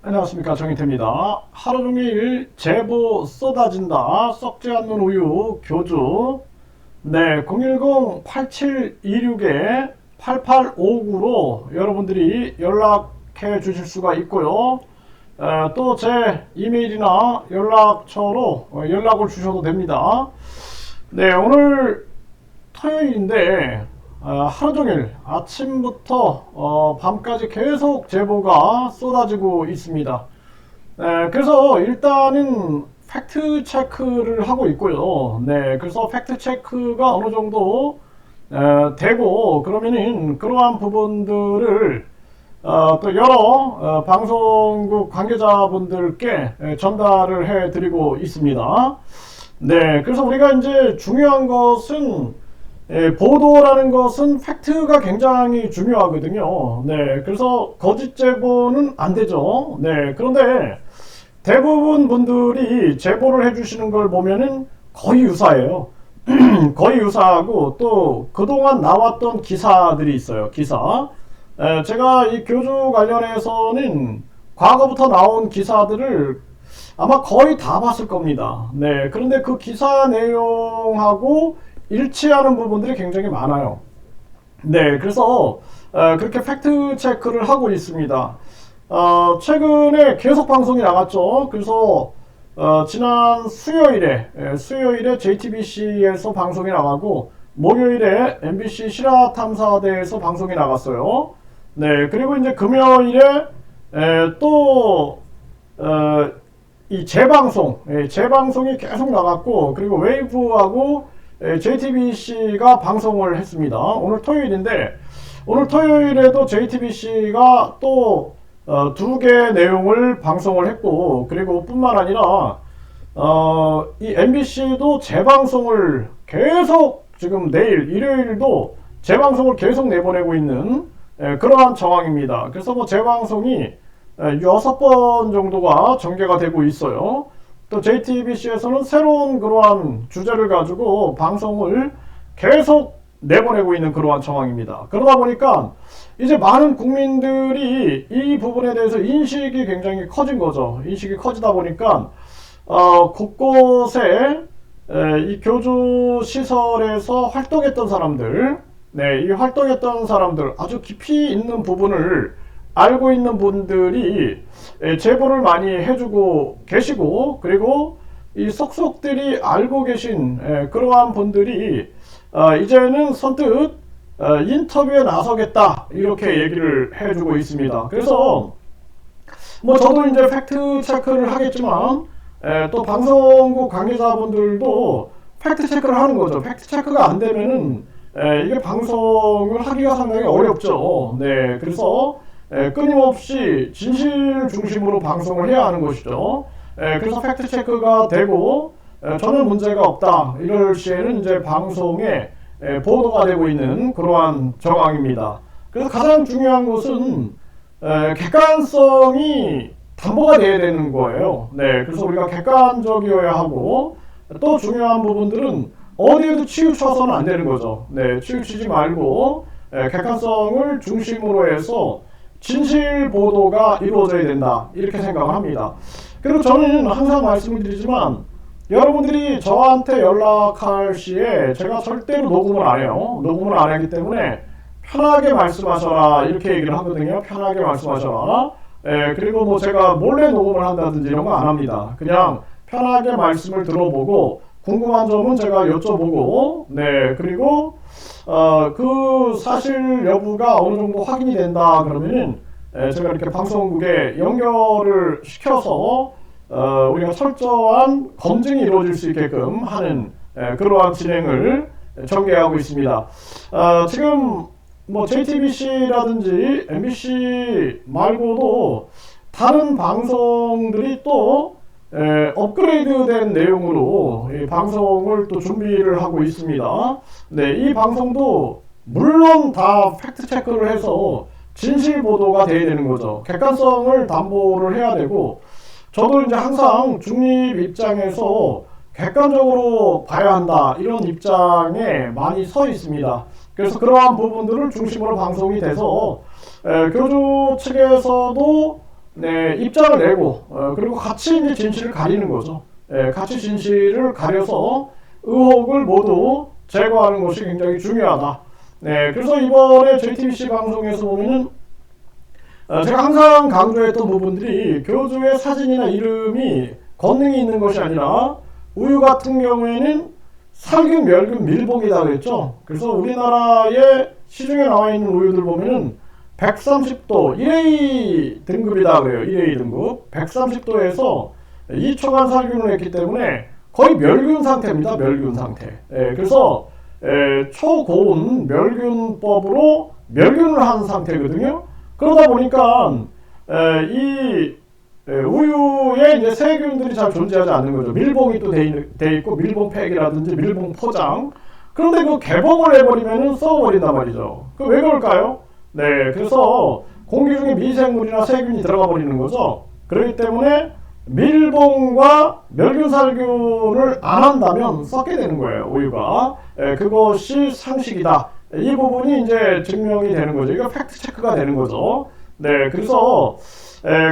안녕하십니까, 정인태입니다. 하루종일 제보 쏟아진다 썩지 않는 우유 교주. 네, 010-8726-8859로 여러분들이 연락해 주실 수가 있고요. 또 제 이메일이나 연락처로 연락을 주셔도 됩니다. 네, 오늘 토요일인데 하루 종일 아침부터 밤까지 계속 제보가 쏟아지고 있습니다. 그래서 일단은 팩트 체크를 하고 있고요. 네, 그래서 팩트 체크가 어느 정도 되고 그러면은 그러한 부분들을 또 여러 방송국 관계자분들께 전달을 해드리고 있습니다. 네, 그래서 우리가 이제 중요한 것은 보도라는 것은 팩트가 굉장히 중요하거든요. 네, 그래서 거짓 제보는 안 되죠. 네, 그런데 대부분 분들이 제보를 해주시는 걸 보면은 거의 유사해요. 거의 유사하고 또 그동안 나왔던 기사들이 있어요. 기사. 제가 이 교주 관련해서는 과거부터 나온 기사들을 아마 거의 다 봤을 겁니다. 네, 그런데 그 기사 내용하고 일치하는 부분들이 굉장히 많아요. 네, 그래서 그렇게 팩트 체크를 하고 있습니다. 최근에 계속 방송이 나갔죠. 그래서 지난 수요일에 JTBC에서 방송이 나가고 목요일에 MBC 실화탐사대에서 방송이 나갔어요. 네, 그리고 이제 금요일에 또 이 재방송이 계속 나갔고, 그리고 웨이브하고 JTBC가 방송을 했습니다. 오늘 토요일인데, 오늘 토요일에도 JTBC가 또 두 개 내용을 방송을 했고, 그리고 뿐만 아니라 이 MBC도 재방송을 계속 지금 내일 일요일도 재방송을 계속 내보내고 있는 그러한 정황입니다. 그래서 뭐 재방송이 6번 정도가 전개가 되고 있어요. 또 JTBC에서는 새로운 그러한 주제를 가지고 방송을 계속 내보내고 있는 그러한 정황입니다. 그러다 보니까 이제 많은 국민들이 이 부분에 대해서 인식이 굉장히 커진 거죠. 인식이 커지다 보니까 곳곳에 이 교주 시설에서 활동했던 사람들, 네, 이 활동했던 사람들 아주 깊이 있는 부분을 알고 있는 분들이 제보를 많이 해주고 계시고, 그리고 이 속속들이 알고 계신 그러한 분들이 이제는 선뜻 인터뷰에 나서겠다 이렇게 얘기를 해주고 있습니다. 그래서 뭐 저도 이제 팩트 체크를 하겠지만 또 방송국 관계자분들도 팩트 체크를 하는 거죠. 팩트 체크가 안 되면은 이게 방송을 하기가 상당히 어렵죠. 네, 그래서 끊임없이 진실 중심으로 방송을 해야 하는 것이죠. 그래서 팩트 체크가 되고 전혀 문제가 없다 이럴 시에는 이제 방송에 보도가 되고 있는 그러한 정황입니다. 그래서 가장 중요한 것은 객관성이 담보가 돼야 되는 거예요. 네, 그래서 우리가 객관적이어야 하고 또 중요한 부분들은 어디에도 치우쳐서는 안 되는 거죠. 네, 치우치지 말고 객관성을 중심으로 해서 진실 보도가 이루어져야 된다 이렇게 생각을 합니다. 그리고 저는 항상 말씀을 드리지만 여러분들이 저한테 연락할 시에 제가 절대로 녹음을 안 해요. 녹음을 안 하기 때문에 편하게 말씀하셔라 이렇게 얘기를 하거든요. 편하게 말씀하셔라. 그리고 뭐 제가 몰래 녹음을 한다든지 이런 거 안 합니다. 그냥 편하게 말씀을 들어보고 궁금한 점은 제가 여쭤보고, 네, 그리고 그 사실 여부가 어느 정도 확인이 된다 그러면은 제가 이렇게 방송국에 연결을 시켜서 우리가 철저한 검증이 이루어질 수 있게끔 하는 그러한 진행을 전개하고 있습니다. 지금 뭐 JTBC라든지 MBC 말고도 다른 방송들이 또 업그레이드된 내용으로 이 방송을 또 준비를 하고 있습니다. 네, 이 방송도 물론 다 팩트 체크를 해서 진실 보도가 돼야 되는 거죠. 객관성을 담보를 해야 되고, 저도 이제 항상 중립 입장에서 객관적으로 봐야 한다 이런 입장에 많이 서 있습니다. 그래서 그러한 부분들을 중심으로 방송이 돼서 교주 측에서도 네, 입장을 내고 그리고 같이 이제 진실을 가리는 거죠. 같이 진실을 가려서 의혹을 모두 제거하는 것이 굉장히 중요하다. 네, 그래서 이번에 JTBC 방송에서 보면은 제가 항상 강조했던 부분들이 교주의 사진이나 이름이 권능이 있는 것이 아니라 우유 같은 경우에는 살균, 멸균, 밀봉이다 그랬죠. 그래서 우리나라의 시중에 나와 있는 우유들 보면은 130도 1A 등급이다 그래요. 1A 등급 130도에서 2초간 살균을 했기 때문에 거의 멸균 상태입니다. 멸균 상태. 그래서 초고온 멸균법으로 멸균을 한 상태거든요. 그러다 보니까 이 우유에 이제 세균들이 잘 존재하지 않는 거죠. 밀봉이 또 돼 있고 밀봉팩이라든지 밀봉 포장. 그런데 그 개봉을 해버리면은 썩어버린단 말이죠. 그 왜 그럴까요? 네, 그래서 공기 중에 미생물이나 세균이 들어가 버리는 거죠. 그렇기 때문에 밀봉과 멸균살균을 안 한다면 썩게 되는 거예요, 우유가. 그것이 상식이다. 이 부분이 이제 증명이 되는 거죠. 이거 팩트 체크가 되는 거죠. 네, 그래서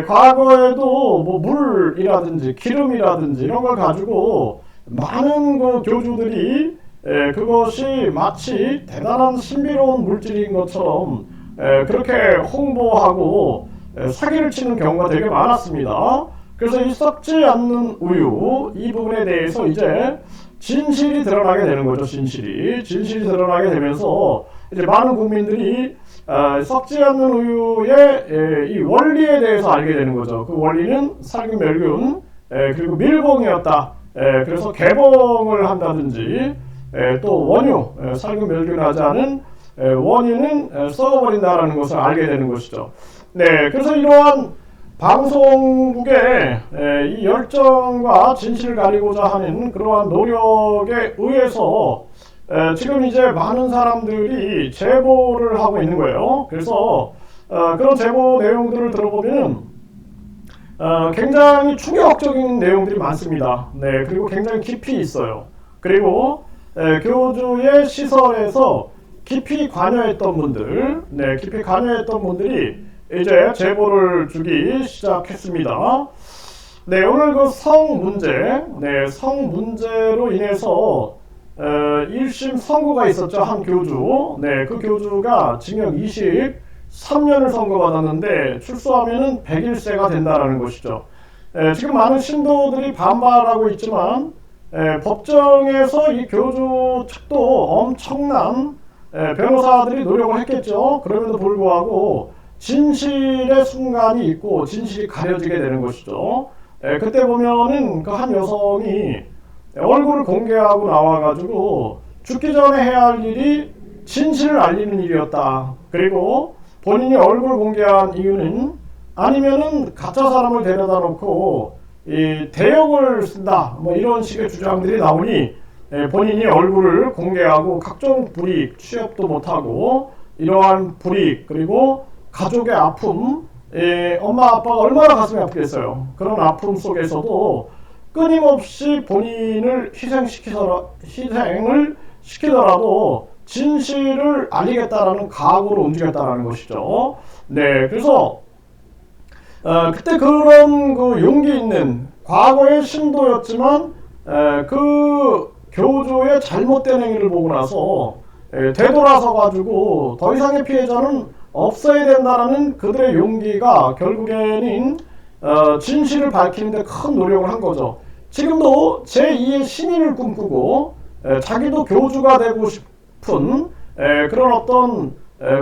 과거에도 뭐 물이라든지 기름이라든지 이런 걸 가지고 많은 그 교주들이 그것이 마치 대단한 신비로운 물질인 것처럼 그렇게 홍보하고 사기를 치는 경우가 되게 많았습니다. 그래서 이 썩지 않는 우유 이 부분에 대해서 이제 진실이 드러나게 되는 거죠. 진실이 드러나게 되면서 이제 많은 국민들이 썩지 않는 우유의 이 원리에 대해서 알게 되는 거죠. 그 원리는 살균, 멸균 그리고 밀봉이었다. 그래서 개봉을 한다든지 또 원유, 살균, 멸균하지 않은 원유는 썩어버린다라는 것을 알게 되는 것이죠. 네, 그래서 이러한 방송국의 이 열정과 진실을 가리고자 하는 그러한 노력에 의해서 지금 이제 많은 사람들이 제보를 하고 있는 거예요. 그래서 그런 제보 내용들을 들어보면 굉장히 충격적인 내용들이 많습니다. 네, 그리고 굉장히 깊이 있어요. 그리고 교주의 시설에서 깊이 관여했던 분들, 깊이 관여했던 분들이 이제 제보를 주기 시작했습니다. 네, 오늘 그 성 문제로 인해서 1심 선고가 있었죠. 한 교주. 네, 그 교주가 징역 23년을 선고받았는데 출소하면은 101세가 된다라는 것이죠. 지금 많은 신도들이 반발하고 있지만 법정에서 이 교주 측도 엄청난 변호사들이 노력을 했겠죠. 그럼에도 불구하고 진실의 순간이 있고 진실이 가려지게 되는 것이죠. 그때 보면은 그 한 여성이 얼굴을 공개하고 나와가지고 죽기 전에 해야 할 일이 진실을 알리는 일이었다. 그리고 본인이 얼굴 공개한 이유는 아니면은 가짜 사람을 데려다 놓고 이 대역을 쓴다. 뭐 이런 식의 주장들이 나오니 본인이 얼굴을 공개하고 각종 불이익, 취업도 못하고 이러한 불이익 그리고 가족의 아픔, 엄마 아빠가 얼마나 가슴이 아프겠어요. 그런 아픔 속에서도 끊임없이 본인을 희생을 시키더라도 진실을 알리겠다라는 각오로 움직였다라는 것이죠. 네, 그래서 그때 그런 그 용기 있는 과거의 신도였지만 그 교주의 잘못된 행위를 보고 나서 되돌아서 가지고 더 이상의 피해자는 없어야 된다라는 그들의 용기가 결국에는 진실을 밝히는데 큰 노력을 한 거죠. 지금도 제2의 신인을 꿈꾸고 자기도 교주가 되고 싶은 그런 어떤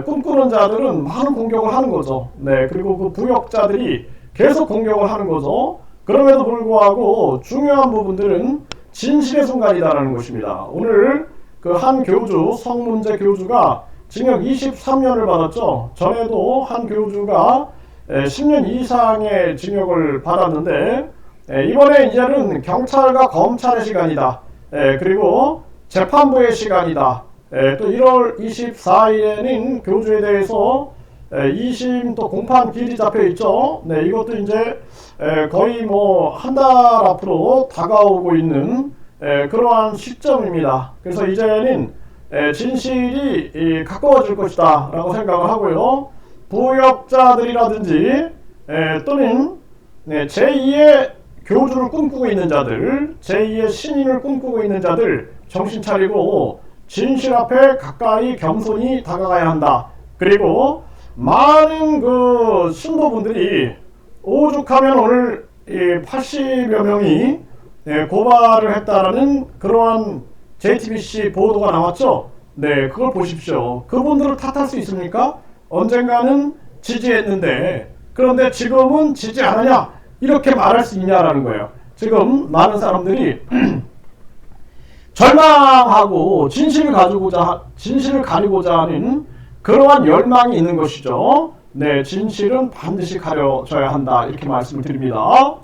꿈꾸는 자들은 많은 공격을 하는 거죠. 네, 그리고 그 부역자들이 계속 공격을 하는 거죠. 그럼에도 불구하고 중요한 부분들은 진실의 순간이다라는 것입니다. 오늘 그 한 교주, 성문제 교주가 징역 23년을 받았죠. 전에도 한 교주가 10년 이상의 징역을 받았는데 이번에 이제는 경찰과 검찰의 시간이다. 그리고 재판부의 시간이다. 또 1월 24일에는 교주에 대해서 2심 또 공판 기일이 잡혀 있죠. 네, 이것도 이제 거의 뭐 한 달 앞으로 다가오고 있는 그러한 시점입니다. 그래서 이제는 진실이 가까워질 것이다 라고 생각을 하고요. 부역자들이라든지 또는 제2의 교주를 꿈꾸고 있는 자들, 제2의 신인을 꿈꾸고 있는 자들 정신 차리고 진실 앞에 가까이 겸손히 다가가야 한다. 그리고 많은 그 신도분들이 오죽하면 오늘 80여 명이 고발을 했다라는 그러한 JTBC 보도가 나왔죠. 네, 그걸 보십시오. 그분들을 탓할 수 있습니까? 언젠가는 지지했는데 그런데 지금은 지지 안 하냐? 이렇게 말할 수 있냐라는 거예요. 지금 많은 사람들이 절망하고 진실을 가리고자 하는 그러한 열망이 있는 것이죠. 네, 진실은 반드시 가려져야 한다. 이렇게 말씀을 드립니다.